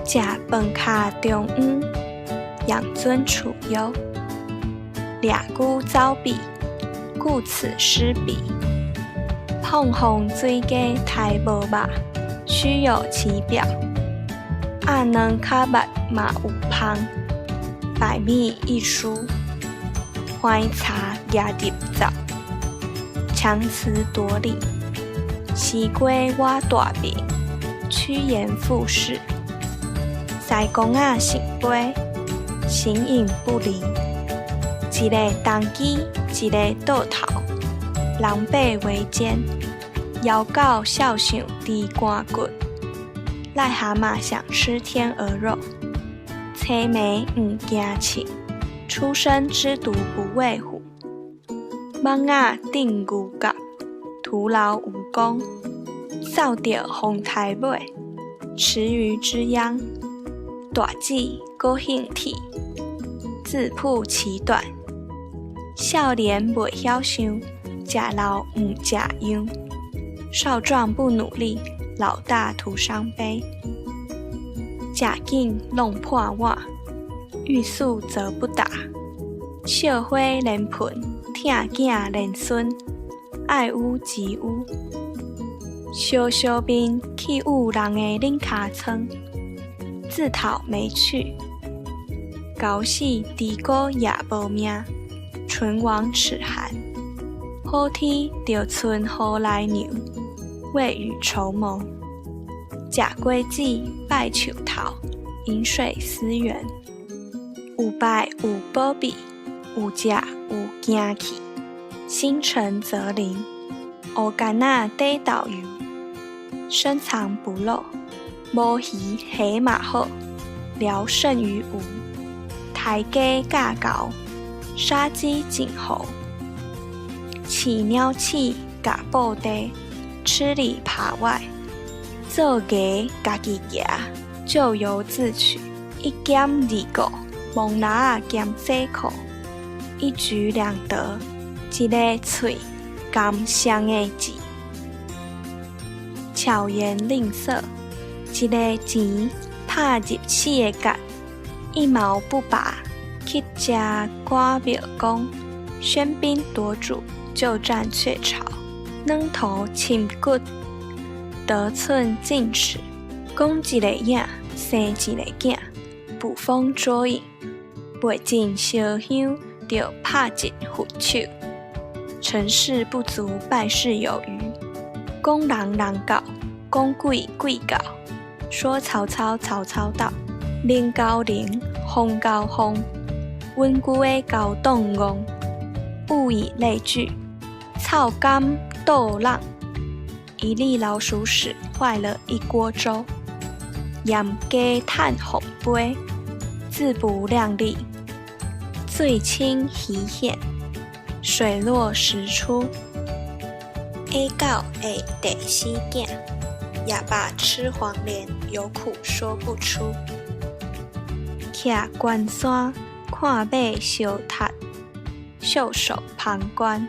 食饭卡中央，养尊处优。掠龟走比，顾此失彼。碰红水鸡刣无肉，虚有其表。鸭卵卡目嘛有芳，百密一疏。怀茶压入灶，强词夺理。西瓜我大饼，趋炎附势。西公仔成杯，形影不离。一个当机，一个倒头，狼狈为奸。妖狗笑想低肝骨，癞蛤蟆想吃天鹅肉。青梅唔惊刺，初生之犊不畏虎。蠓仔顶牛角，徒劳无功。扫到风台尾，池鱼之殃。大姊高兴体，自曝其短。少年未晓想，食老唔食秧。少壮不努力，老大徒伤悲。假紧弄破碗，欲速则不达。笑花连盆，疼囝连孙，爱屋及乌。烧烧面去捂人的恁尻川，自讨没趣。狗死猪狗也无命，唇亡齿寒。好天就剩好来牛，未雨绸缪。食果子拜树头，饮水思源。有拜有保庇，有食有惊气。心诚则灵，乌干仔底豆油。深藏不露，无鱼虾嘛好，聊胜于无。抬鸡架高，杀鸡儆猴。饲鸟鼠夹布袋，吃里扒外。做鸡家己夹，咎由自取。一兼二顾，蒙拿兼洗裤。一举两得，一个喙甘双个字。巧言令色，一个钱拍入死个角。一毛不拔，去吃瓜庙公。喧宾夺主，就占鹊巢。软头深骨，得寸进尺。讲一个影，生一个囝。捕风捉影，未尽烧香，就拍一副手。成事不足，败事有余。讲人人教，讲鬼鬼教。说曹操曹操到，灵高灵，风高风。温故的高动翁，物以类聚。草干豆浪，一粒老鼠屎坏了一锅粥。盐鸡炭红杯，自不量力。水清鱼现，水落石出。A 狗 A 得西囝，哑巴吃黄连，有苦说不出。徛关山，看马相踢，袖手旁观。